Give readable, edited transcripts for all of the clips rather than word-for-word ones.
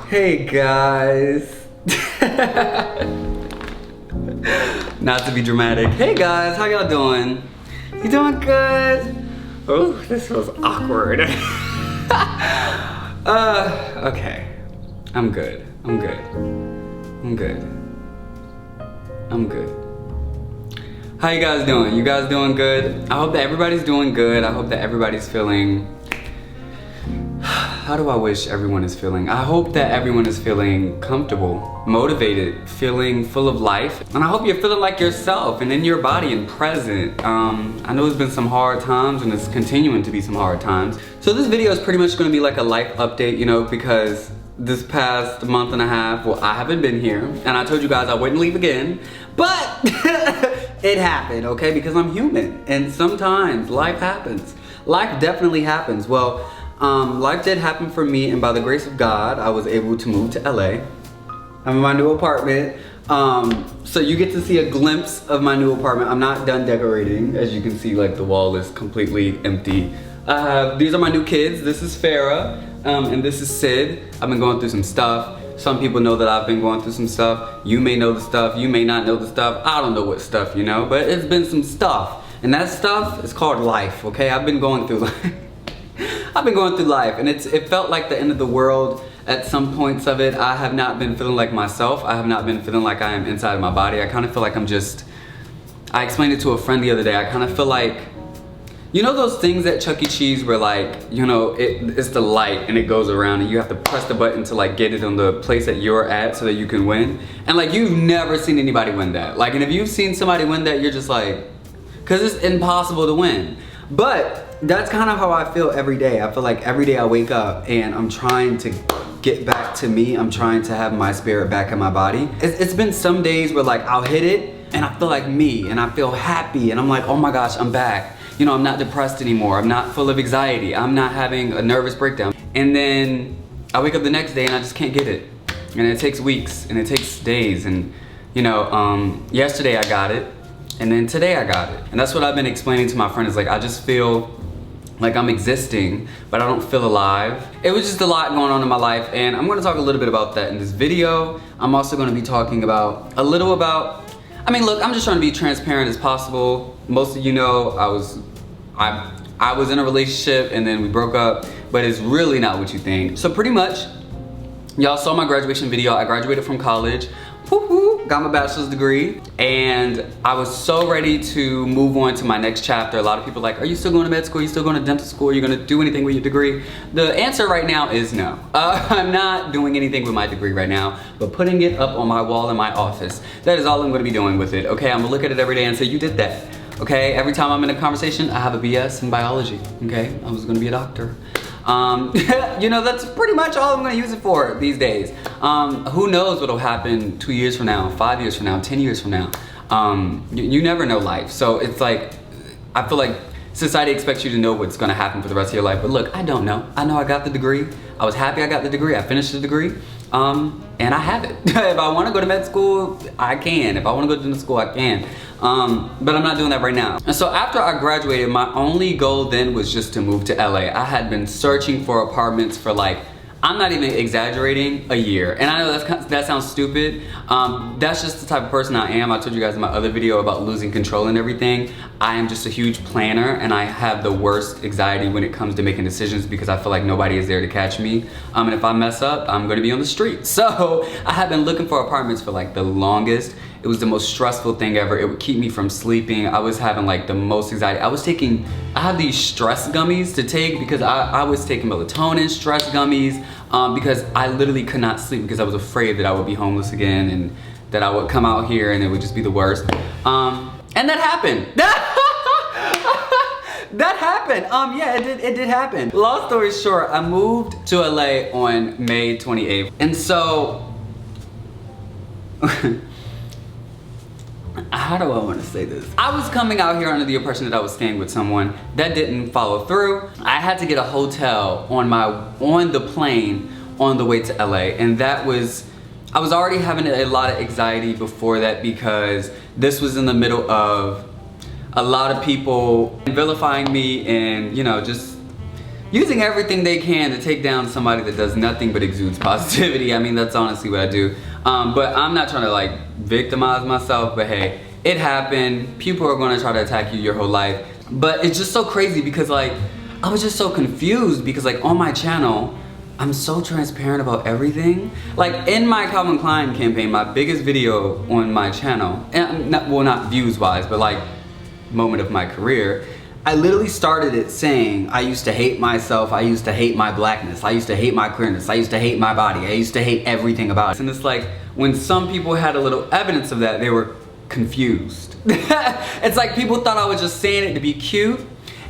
Hey guys. Not to be dramatic. Hey guys, how y'all doing? You doing good? Oh, this was awkward. Okay. I'm good. I'm good. I'm good. I'm good. How you guys doing? You guys doing good? I hope that everybody's doing good. I hope that everybody's feeling... How do I wish everyone is feeling? I hope that everyone is feeling comfortable, motivated, feeling full of life. And I hope you're feeling like yourself and in your body and present. I know it's been some hard times and it's continuing to be some hard times. So this video is pretty much gonna be like a life update, you know, because this past month and a half, well, I haven't been here. And I told you guys I wouldn't leave again, but it happened, okay? Because I'm human and sometimes life happens. Life definitely happens. Well, life did happen for me, and by the grace of God, I was able to move to LA. I'm in my new apartment. So you get to see a glimpse of my new apartment. I'm not done decorating. As you can see, like the wall is completely empty. These are my new kids. This is Farah, and this is Sid. I've been going through some stuff. Some people know that I've been going through some stuff. You may know the stuff, you may not know the stuff. I don't know what stuff, you know, but it's been some stuff. And that stuff is called life, okay? I've been going through life. I've been going through life, and it felt like the end of the world at some points of it. I have not been feeling like myself. I have not been feeling like I am inside of my body. I kind of feel like I'm just, I explained it to a friend the other day. I kind of feel like, you know those things at Chuck E. Cheese where like, you know, it's the light and it goes around and you have to press the button to like get it on the place that you're at so that you can win? And like, you've never seen anybody win that. Like, and if you've seen somebody win that, you're just like, cause it's impossible to win. But that's kind of how I feel every day. I feel like every day I wake up and I'm trying to get back to me. I'm trying to have my spirit back in my body. It's been some days where like I'll hit it and I feel like me and I feel happy and I'm like, oh my gosh, I'm back. You know, I'm not depressed anymore. I'm not full of anxiety. I'm not having a nervous breakdown. And then I wake up the next day and I just can't get it. And it takes weeks and it takes days. And you know, yesterday I got it. And then today I got it. And that's what I've been explaining to my friend is like, I just feel like I'm existing, but I don't feel alive. It was just a lot going on in my life, and I'm gonna talk a little bit about that in this video. I'm also gonna be talking about a little about, I mean, look, I'm just trying to be transparent as possible. Most of you know I was in a relationship and then we broke up, but it's really not what you think. So pretty much, y'all saw my graduation video. I graduated from college. Woo-hoo, got my bachelor's degree, and I was so ready to move on to my next chapter. A lot of people are like, are you still going to med school? Are you still going to dental school? Are you going to do anything with your degree? The answer right now is no. I'm not doing anything with my degree right now, but putting it up on my wall in my office. That is all I'm going to be doing with it, okay? I'm going to look at it every day and say, you did that, okay? Every time I'm in a conversation, I have a BS in biology, okay? I was going to be a doctor. You know, that's pretty much all I'm gonna use it for these days. Who knows what'll happen 2 years from now, 5 years from now, 10 years from now. You never know life. So it's like, I feel like society expects you to know what's gonna happen for the rest of your life. But look, I don't know. I know I got the degree. I was happy I got the degree. I finished the degree. And I have it. If I wanna go to med school, I can. If I wanna go to dental school, I can. But I'm not doing that right now. And so after I graduated, my only goal then was just to move to LA. I had been searching for apartments for like, I'm not even exaggerating, a year. And I know that sounds stupid. That's just the type of person I am. I told you guys in my other video about losing control and everything. I am just a huge planner, and I have the worst anxiety when it comes to making decisions because I feel like nobody is there to catch me. And if I mess up, I'm gonna be on the street. So I have been looking for apartments for like the longest. It was the most stressful thing ever. It would keep me from sleeping. I was having like the most anxiety. I have these stress gummies to take because I was taking melatonin stress gummies because I literally could not sleep because I was afraid that I would be homeless again and that I would come out here and it would just be the worst. And that happened. That happened. Yeah, it did happen. Long story short, I moved to LA on May 28th. And so, how do I want to say this? I was coming out here under the impression that I was staying with someone. That didn't follow through. I had to get a hotel on the plane on the way to LA, and that was, I was already having a lot of anxiety before that because this was in the middle of a lot of people vilifying me and, you know, just using everything they can to take down somebody that does nothing but exudes positivity. I mean, that's honestly what I do. But I'm not trying to like victimize myself, but hey, it happened. People are gonna try to attack you your whole life. But it's just so crazy because like, I was just so confused because like on my channel, I'm so transparent about everything. Like in my Calvin Klein campaign, my biggest video on my channel, and not views wise, but like moment of my career, I literally started it saying, I used to hate myself, I used to hate my blackness, I used to hate my queerness, I used to hate my body, I used to hate everything about it. And it's like, when some people had a little evidence of that, they were confused. It's like people thought I was just saying it to be cute,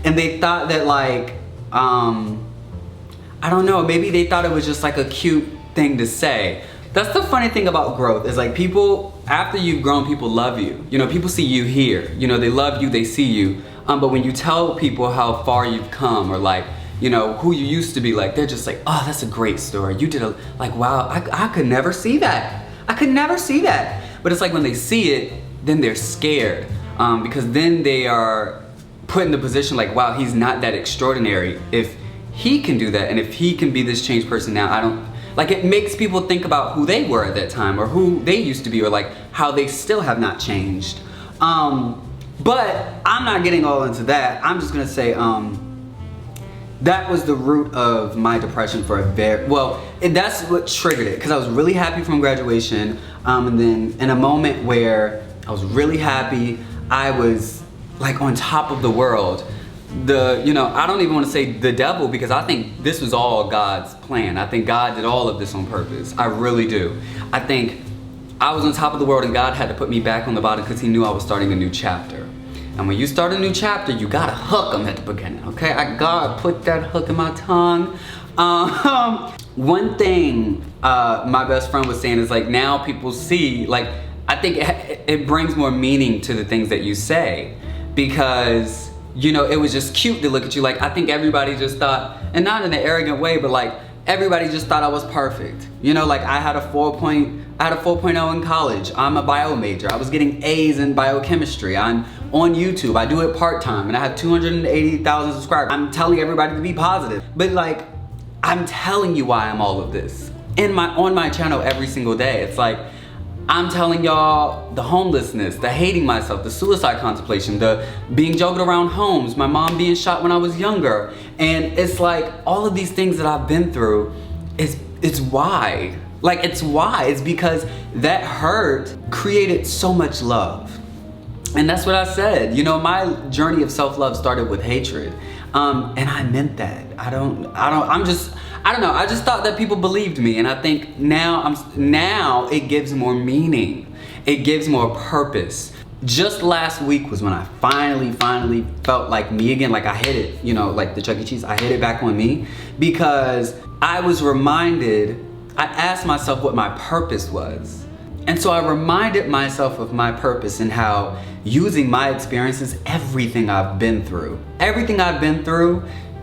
and they thought that like, I don't know, maybe they thought it was just like a cute thing to say. That's the funny thing about growth, is like people, after you've grown, people love you. You know, people see you here. You know, they love you, they see you. But when you tell people how far you've come, or like, you know, who you used to be, like, they're just like, oh, that's a great story. You did like, wow, I could never see that. I could never see that. But it's like when they see it, then they're scared. Because then they are put in the position like, wow, he's not that extraordinary. If he can do that, and if he can be this changed person now, I don't, like, it makes people think about who they were at that time, or who they used to be, or like how they still have not changed. But I'm not getting all into that. I'm just gonna say, that was the root of my depression for a very, well, that's what triggered it, because I was really happy from graduation, and then in a moment where I was really happy, I was like on top of the world. You know, I don't even want to say the devil, because I think this was all God's plan. I think God did all of this on purpose. I really do. I think I was on top of the world, and God had to put me back on the bottom because he knew I was starting a new chapter. And when you start a new chapter, you gotta hook them at the beginning, okay? God put that hook in my tongue. One thing my best friend was saying is like, now people see, like, I think it brings more meaning to the things that you say, because, you know, it was just cute to look at you. Like, I think everybody just thought, and not in an arrogant way, but like, everybody just thought I was perfect. You know, like I had a 4.0 in college. I'm a bio major. I was getting A's in biochemistry. I'm on YouTube. I do it part-time, and I have 280,000 subscribers. I'm telling everybody to be positive. But like, I'm telling you why I'm all of this. On my channel every single day. It's like, I'm telling y'all the homelessness, the hating myself, the suicide contemplation, the being juggled around homes, my mom being shot when I was younger. And it's like, all of these things that I've been through, it's why. Like, it's why. It's because that hurt created so much love. And that's what I said. You know, my journey of self-love started with hatred. And I meant that. I don't know. I just thought that people believed me. And I think now it gives more meaning. It gives more purpose. Just last week was when I finally felt like me again. Like I hit it, you know, like the Chuck E. Cheese. I hit it back on me, because I was reminded, I asked myself what my purpose was. And so I reminded myself of my purpose, and how using my experiences, everything I've been through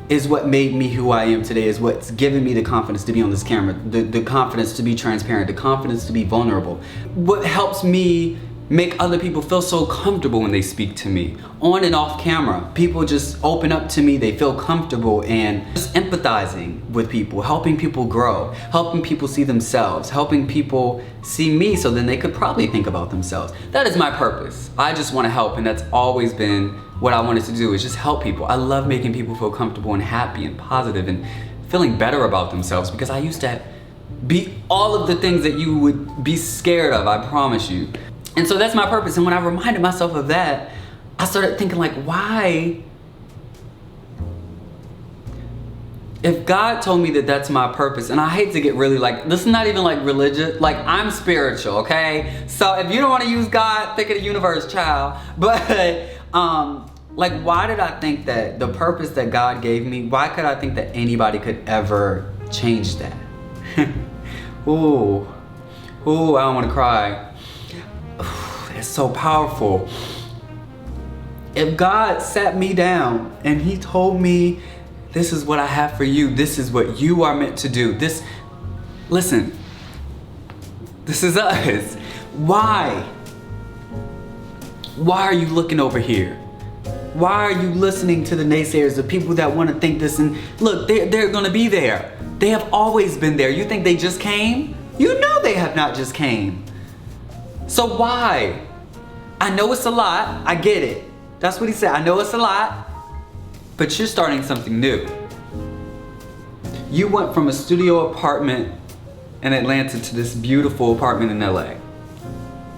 is what made me who I am today, is what's given me the confidence to be on this camera, the confidence to be transparent, the confidence to be vulnerable. What helps me make other people feel so comfortable when they speak to me. On and off camera, people just open up to me, they feel comfortable, and just empathizing with people, helping people grow, helping people see themselves, helping people see me so then they could probably think about themselves. That is my purpose. I just want to help, and that's always been what I wanted to do, is just help people. I love making people feel comfortable and happy and positive and feeling better about themselves, because I used to be all of the things that you would be scared of, I promise you. And so that's my purpose. And when I reminded myself of that, I started thinking like, why? If God told me that that's my purpose, and I hate to get really like, this is not even like religious, like I'm spiritual, okay? So if you don't want to use God, think of the universe, child. But like, why did I think that the purpose that God gave me, why could I think that anybody could ever change that? Ooh, I don't want to cry. It's so powerful. If God sat me down and he told me, this is what I have for you, this is what you are meant to do, listen, this is us. Why are you looking over here? Why are you listening to the naysayers, the people that want to think this? And look, they're gonna be there. They have always been there. You think they just came? You know they have not just came. So why? I know it's a lot, I get it. That's what he said, I know it's a lot, but you're starting something new. You went from a studio apartment in Atlanta to this beautiful apartment in LA.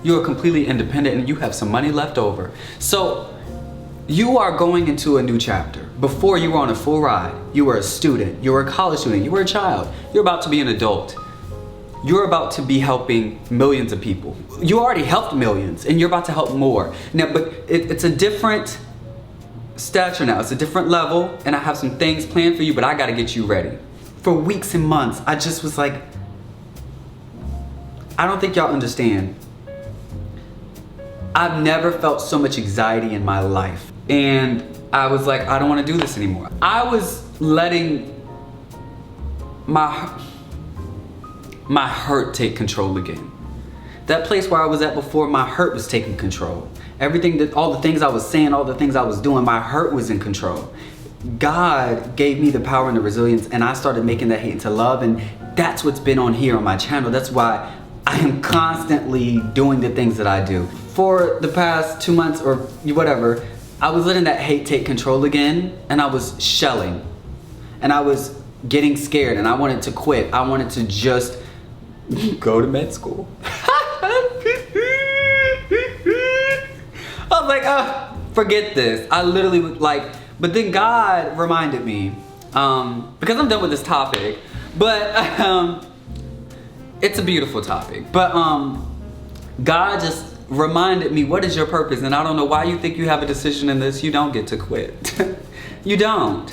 You are completely independent and you have some money left over. So you are going into a new chapter. Before you were on a full ride, you were a student, you were a college student, you were a child. You're about to be an adult. You're about to be helping millions of people. You already helped millions and you're about to help more. Now, but it's a different stature now. It's a different level and I have some things planned for you, but I gotta get you ready. For weeks and months, I just was like, I don't think y'all understand. I've never felt so much anxiety in my life. And I was like, I don't wanna do this anymore. I was letting my hurt take control again. That place where I was at before, my hurt was taking control. All the things I was saying, all the things I was doing, my hurt was in control. God gave me the power and the resilience and I started making that hate into love, and that's what's been on here on my channel. That's why I am constantly doing the things that I do. For the past 2 months or whatever, I was letting that hate take control again, and I was shelling. And I was getting scared and I wanted to quit. I wanted to just go to med school. I was like, forget this. I literally was like, but then God reminded me, because I'm done with this topic, but it's a beautiful topic. But God just reminded me, what is your purpose? And I don't know why you think you have a decision in this. You don't get to quit. You don't.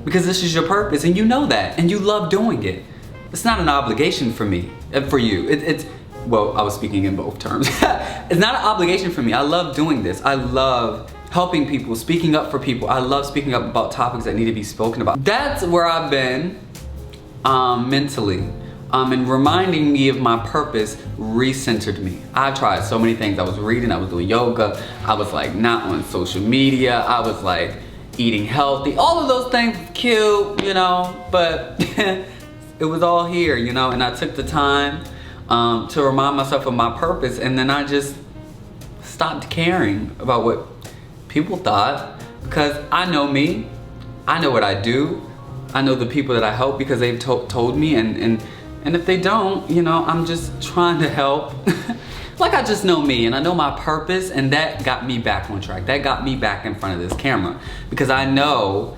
Because this is your purpose and you know that and you love doing it. It's not an obligation for me, for you. It's well, I was speaking in both terms. It's not an obligation for me. I love doing this. I love helping people, speaking up for people. I love speaking up about topics that need to be spoken about. That's where I've been mentally. And reminding me of my purpose recentered me. I tried so many things. I was reading, I was doing yoga. I was like not on social media. I was like eating healthy. All of those things cute, you know, but it was all here, you know, and I took the time to remind myself of my purpose, and then I just stopped caring about what people thought, because I know me, I know what I do, I know the people that I help because they've told me, and if they don't, you know, I'm just trying to help. Like, I just know me and I know my purpose, and that got me back on track. That got me back in front of this camera because I know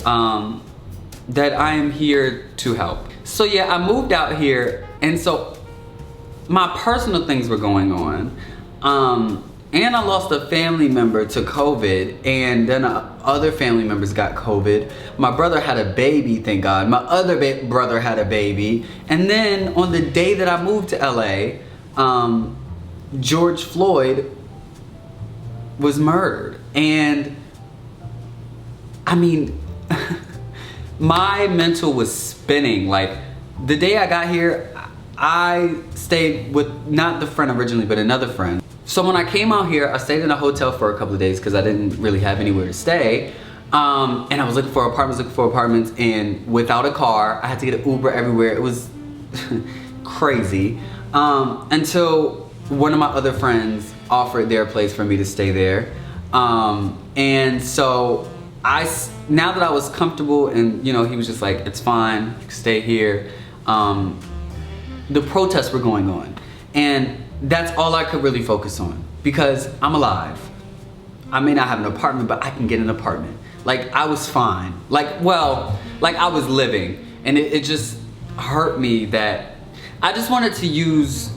that I am here to help. So yeah, I moved out here, and so my personal things were going on. And I lost a family member to COVID, and then other family members got COVID. My brother had a baby, thank God. My other brother had a baby. And then on the day that I moved to LA, George Floyd was murdered. And I mean, my mental was spinning. Like, the day I got here, I stayed with not the friend originally, but another friend. So when I came out here, I stayed in a hotel for a couple of days because I didn't really have anywhere to stay. And I was looking for apartments, and without a car, I had to get an Uber everywhere. It was crazy. Until one of my other friends offered their place for me to stay there. And so now that I was comfortable, and you know, he was just like, it's fine, you can stay here. The protests were going on, and that's all I could really focus on because I'm alive. I may not have an apartment, but I can get an apartment. Like, I was fine. Like, well, like I was living, and it just hurt me that I just wanted to use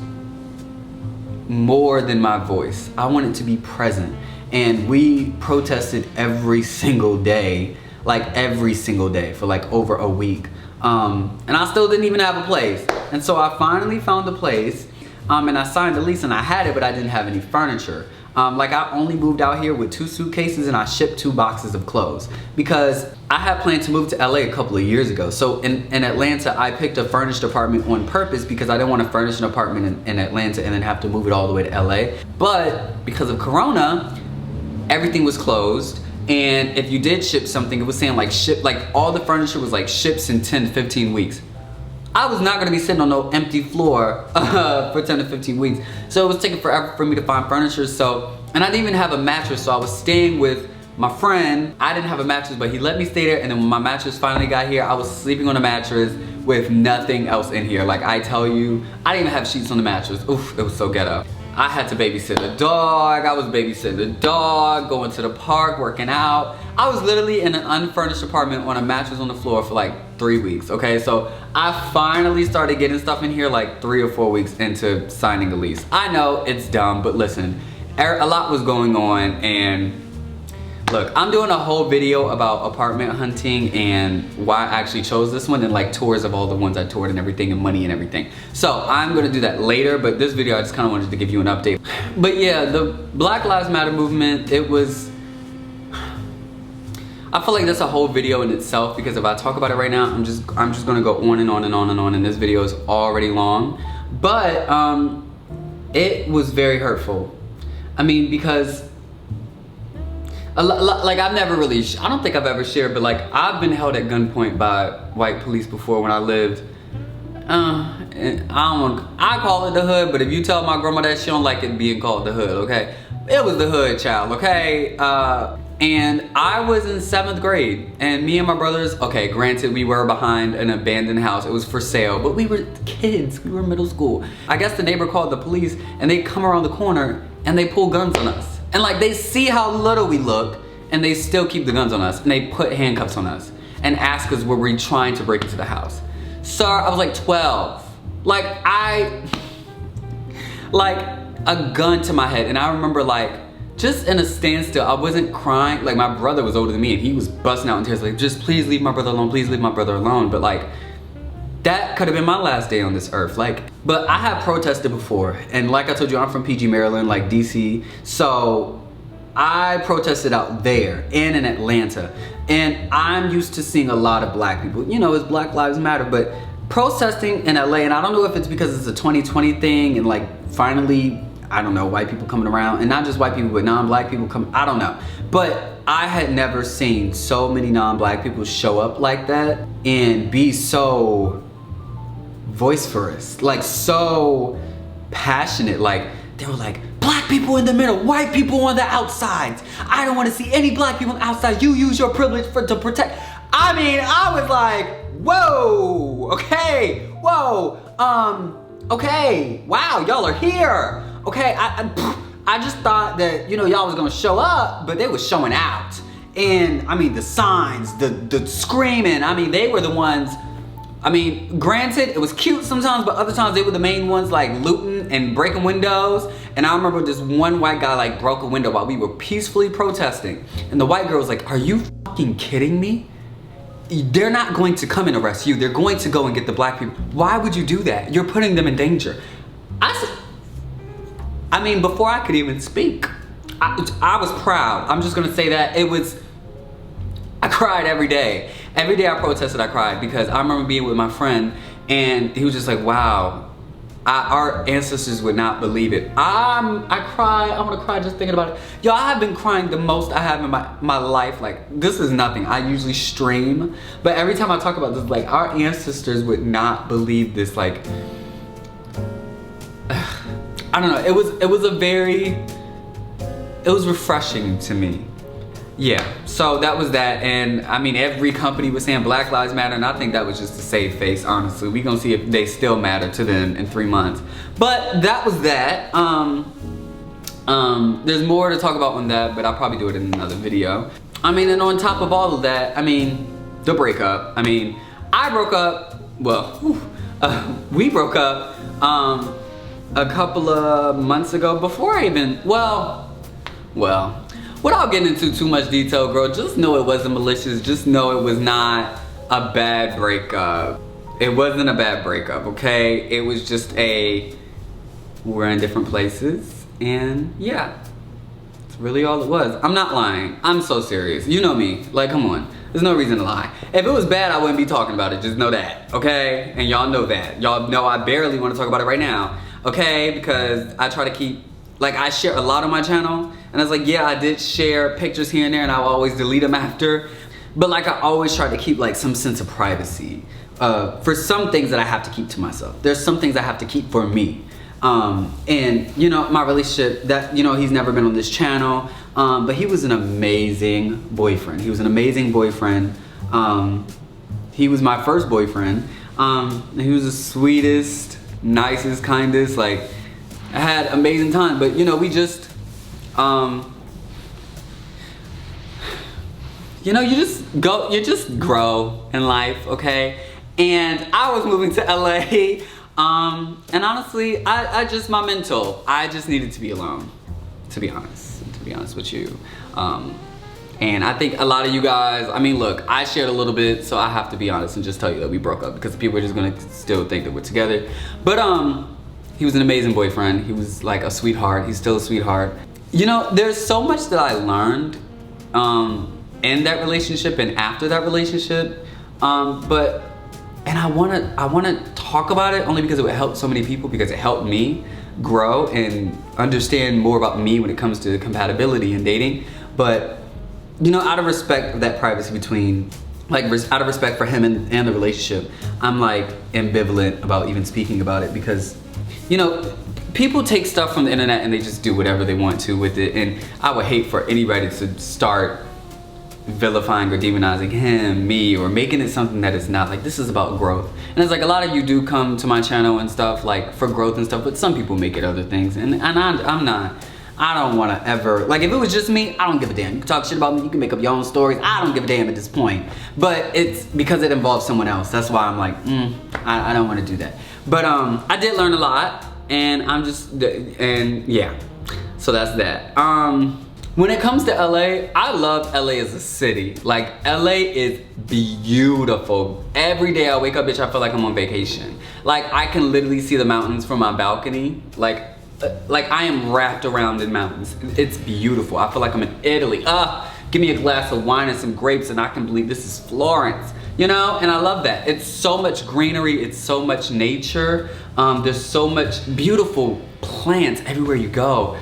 more than my voice. I wanted to be present, and we protested every single day, like every single day for like over a week. And I still didn't even have a place. And so I finally found a place, and I signed a lease, and I had it, but I didn't have any furniture. Like, I only moved out here with 2 suitcases, and I shipped 2 boxes of clothes because I had planned to move to LA a couple of years ago. So in Atlanta, I picked a furnished apartment on purpose because I didn't want to furnish an apartment in Atlanta and then have to move it all the way to LA. But because of Corona, everything was closed, And if you did ship something, it was saying like all the furniture was like ships in 10 to 15 weeks. I was not gonna be sitting on no empty floor for 10 to 15 weeks. So it was taking forever for me to find furniture. So, and I didn't even have a mattress. So I was staying with my friend. I didn't have a mattress, but he let me stay there. And then when my mattress finally got here, I was sleeping on a mattress with nothing else in here. Like I tell you, I didn't even have sheets on the mattress. Oof, it was so ghetto. I had to babysit a dog. I was babysitting the dog, going to the park, working out. I was literally in an unfurnished apartment on a mattress on the floor for like 3 weeks, okay? So I finally started getting stuff in here like 3 or 4 weeks into signing a lease. I know it's dumb, but listen, a lot was going on. And look, I'm doing a whole video about apartment hunting and why I actually chose this one, and like tours of all the ones I toured and everything, and money and everything. So I'm gonna do that later, but this video I just kind of wanted to give you an update. But yeah, the Black Lives Matter movement, it was, I feel like that's a whole video in itself, because if I talk about it right now, I'm just gonna go on and on and on and on, and this video is already long. But it was very hurtful. I mean, because like I've never really, I don't think I've ever shared, but like I've been held at gunpoint by white police before when I lived, and I call it the hood, but if you tell my grandma that, she don't like it being called the hood, okay? It was the hood, child, okay? And I was in 7th grade, and me and my brothers, okay, granted we were behind an abandoned house, it was for sale, but we were kids, we were middle school. I guess the neighbor called the police, and they come around the corner and they pull guns on us. And like they see how little we look, and they still keep the guns on us, and they put handcuffs on us and ask us were we trying to break into the house. Sir, I was like 12. Like a gun to my head. And I remember like just in a standstill, I wasn't crying. Like my brother was older than me and he was busting out in tears like, just please leave my brother alone, please leave my brother alone. But like that could have been my last day on this earth. Like, but I have protested before, and like I told you, I'm from PG, Maryland, like DC. So I protested out there and in Atlanta, and I'm used to seeing a lot of black people. You know, it's Black Lives Matter, but protesting in LA, and I don't know if it's because it's a 2020 thing, and like finally, I don't know, white people coming around, and not just white people, but non-black people come, I don't know. But I had never seen so many non-black people show up like that and be so vociferous, like so passionate. Like they were like, black people in the middle, white people on the outsides. I don't want to see any black people on the outside. You use your privilege to protect. I mean, I was like, whoa, okay, whoa, okay, wow, y'all are here. Okay, I just thought that, you know, y'all was gonna show up, but they was showing out. And I mean, the signs, the screaming, I mean, they were the ones. I mean, granted, it was cute sometimes, but other times they were the main ones like looting and breaking windows. And I remember this one white guy like broke a window while we were peacefully protesting. And the white girl was like, are you fucking kidding me? They're not going to come and arrest you. They're going to go and get the black people. Why would you do that? You're putting them in danger. I mean, before I could even speak, I was proud. I'm just gonna say that I cried every day. Every day I protested, I cried, because I remember being with my friend and he was just like, wow, our ancestors would not believe it. I'm gonna cry just thinking about it. Y'all, I have been crying the most I have in my life. Like, this is nothing. I usually stream, but every time I talk about this, like, our ancestors would not believe this. Like, I don't know, it was refreshing to me. Yeah, so that was that. And I mean, every company was saying Black Lives Matter, and I think that was just to save face, honestly. We gonna see if they still matter to them in 3 months. But that was that. There's more to talk about on that, but I'll probably do it in another video. I mean, and on top of all of that, I mean, the breakup. I mean, I broke up, well, we broke up a couple of months ago before I even, well, without getting into too much detail, girl, just know it wasn't malicious. Just know it was not a bad breakup. It wasn't a bad breakup, okay? It was just we're in different places, and yeah. It's really all it was. I'm not lying. I'm so serious. You know me. Like, come on. There's no reason to lie. If it was bad, I wouldn't be talking about it. Just know that, okay? And y'all know that. Y'all know I barely want to talk about it right now, okay? Because I try to keep, like, I share a lot on my channel, And I was like, yeah, I did share pictures here and there and I'll always delete them after. But like I always try to keep like some sense of privacy for some things that I have to keep to myself. There's some things I have to keep for me. And you know, my relationship, that, you know, he's never been on this channel, but he was an amazing boyfriend. He was an amazing boyfriend. He was my first boyfriend. And he was the sweetest, nicest, kindest, like, I had amazing time. But you know, we just, you know, you just grow in life, okay? And I was moving to LA. And honestly, I just needed to be alone, to be honest with you. And I think a lot of you guys, I mean, look, I shared a little bit, so I have to be honest and just tell you that we broke up because people are just gonna still think that we're together. But he was an amazing boyfriend. He was like a sweetheart. He's still a sweetheart. You know, there's so much that I learned in that relationship and after that relationship, and I wanna talk about it only because it would help so many people, because it helped me grow and understand more about me when it comes to compatibility and dating. But you know, out of respect of that privacy between, like, out of respect for him and the relationship, I'm like ambivalent about even speaking about it, because you know, people take stuff from the internet and they just do whatever they want to with it, and I would hate for anybody to start vilifying or demonizing him, me, or making it something that it's not. Like, this is about growth. And it's like, a lot of you do come to my channel and stuff like for growth and stuff, but some people make it other things, and I'm not. I don't want to ever, like, if it was just me, I don't give a damn. You can talk shit about me, you can make up your own stories, I don't give a damn at this point. But it's because it involves someone else. That's why I'm like, I don't want to do that. But I did learn a lot, and yeah, so that's that. When it comes to LA, I love LA as a city. Like, LA is beautiful. Every day I wake up, bitch, I feel like I'm on vacation. Like, I can literally see the mountains from my balcony. Like I am wrapped around in mountains. It's beautiful. I feel like I'm in Italy. Give me a glass of wine and some grapes and I can believe this is Florence. You know, and I love that. It's so much greenery, it's so much nature. There's so much beautiful plants everywhere you go.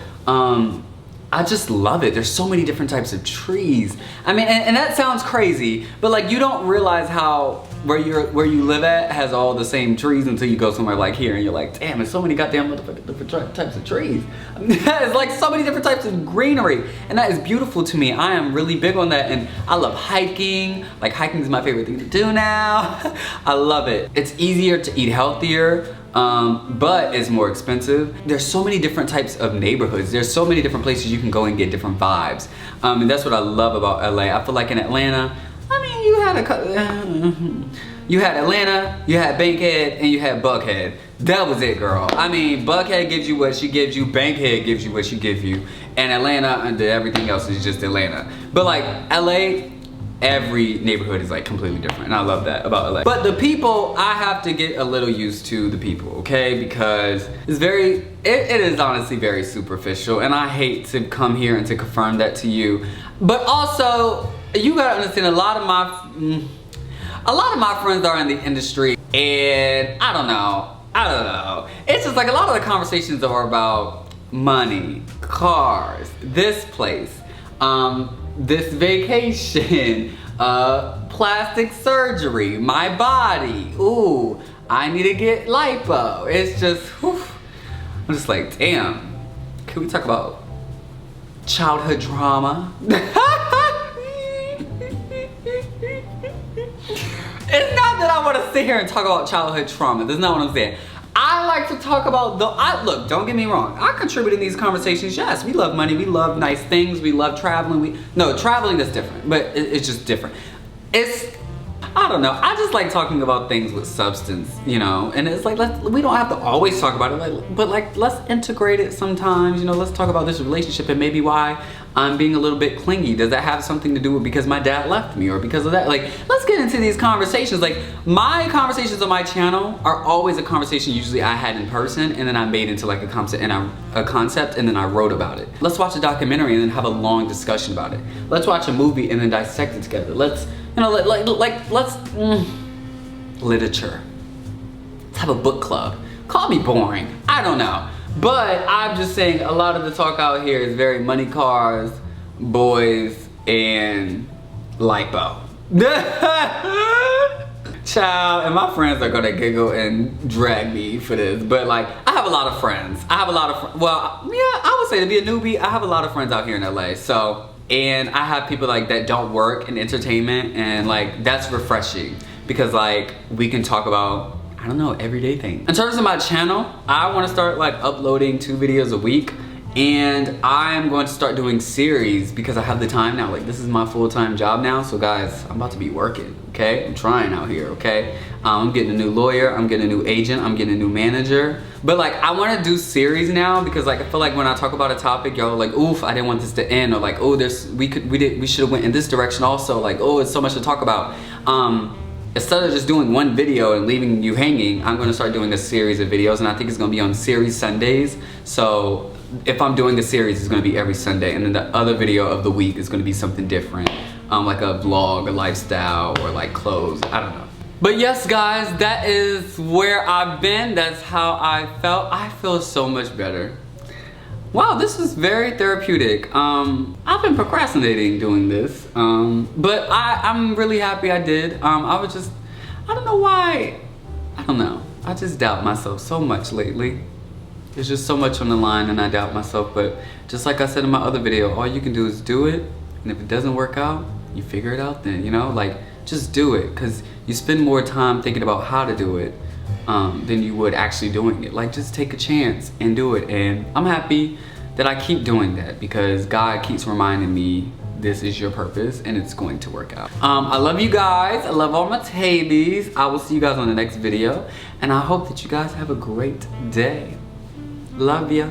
I just love it. There's so many different types of trees. I mean, and that sounds crazy, but like, you don't realize how where you live at has all the same trees until you go somewhere like here and you're like, damn, there's so many goddamn motherfucking different types of trees. It's like so many different types of greenery, and that is beautiful to me. I am really big on that, and I love hiking. Like, hiking is my favorite thing to do now. I love it. It's easier to eat healthier, but it's more expensive. There's so many different types of neighborhoods. There's so many different places you can go and get different vibes. And that's what I love about LA. I feel like in Atlanta, I mean, you had Atlanta, you had Bankhead, and you had Buckhead. That was it, girl. I mean, Buckhead gives you what she gives you, Bankhead gives you what she gives you, and Atlanta and everything else is just Atlanta. But like LA, every neighborhood is like completely different, and I love that about LA. But the people, I have to get a little used to the people, okay? Because it's it is honestly very superficial, and I hate to come here and to confirm that to you. But also, you gotta understand, a lot of my friends are in the industry, and I don't know. It's just like a lot of the conversations are about money, cars, this place, this vacation, plastic surgery, my body, ooh, I need to get lipo. It's just, whew. I'm just like, damn, can we talk about childhood drama? It's not that I want to sit here and talk about childhood trauma. That's not what I'm saying. I like to talk about look, don't get me wrong. I contribute in these conversations. Yes, we love money. We love nice things. We love traveling. Traveling is different, but it's just different. I don't know. I just like talking about things with substance, you know. And it's like, we don't have to always talk about it, but like, let's integrate it sometimes. You know, let's talk about this relationship and maybe why I'm being a little bit clingy. Does that have something to do with because my dad left me or because of that? Like, let's get into these conversations. Like, my conversations on my channel are always a conversation usually I had in person, and then I made into like a concept, and then I wrote about it. Let's watch a documentary and then have a long discussion about it. Let's watch a movie and then dissect it together. Let's, you know, literature. Let's have a book club. Call me boring. I don't know. But I'm just saying a lot of the talk out here is very money, cars, boys, and lipo. Child, and my friends are gonna giggle and drag me for this, but like, I have a lot of friends. Well, yeah, I would say to be a newbie, I have a lot of friends out here in LA, so, and I have people like that don't work in entertainment, and like, that's refreshing, because like, we can talk about, I don't know, everyday things. In terms of my channel, I wanna start like uploading 2 videos a week, and I'm going to start doing series because I have the time now. Like, this is my full-time job now, so guys, I'm about to be working, okay? I'm trying out here, okay? I'm getting a new lawyer, I'm getting a new agent, I'm getting a new manager. But like, I wanna do series now because like, I feel like when I talk about a topic, y'all are like, oof, I didn't want this to end, or like, oh, we should have went in this direction also, like, oh, it's so much to talk about. Instead of just doing one video and leaving you hanging, I'm gonna start doing a series of videos, and I think it's gonna be on series Sundays. So if I'm doing a series, it's gonna be every Sunday, and then the other video of the week is gonna be something different, like a vlog, a lifestyle, or like clothes, I don't know. But yes, guys, that is where I've been. That's how I felt. I feel so much better. Wow, this was very therapeutic. I've been procrastinating doing this, but I'm really happy I did. I don't know why, I don't know. I just doubt myself so much lately. There's just so much on the line and I doubt myself, but just like I said in my other video, all you can do is do it, and if it doesn't work out, you figure it out then, you know? Like, just do it, because you spend more time thinking about how to do it than you would actually doing it. Like, just take a chance and do it, and I'm happy that I keep doing that because God keeps reminding me this is your purpose and it's going to work out. I love you guys. I love all my tabies. I will see you guys on the next video, and I hope that you guys have a great day. Love ya.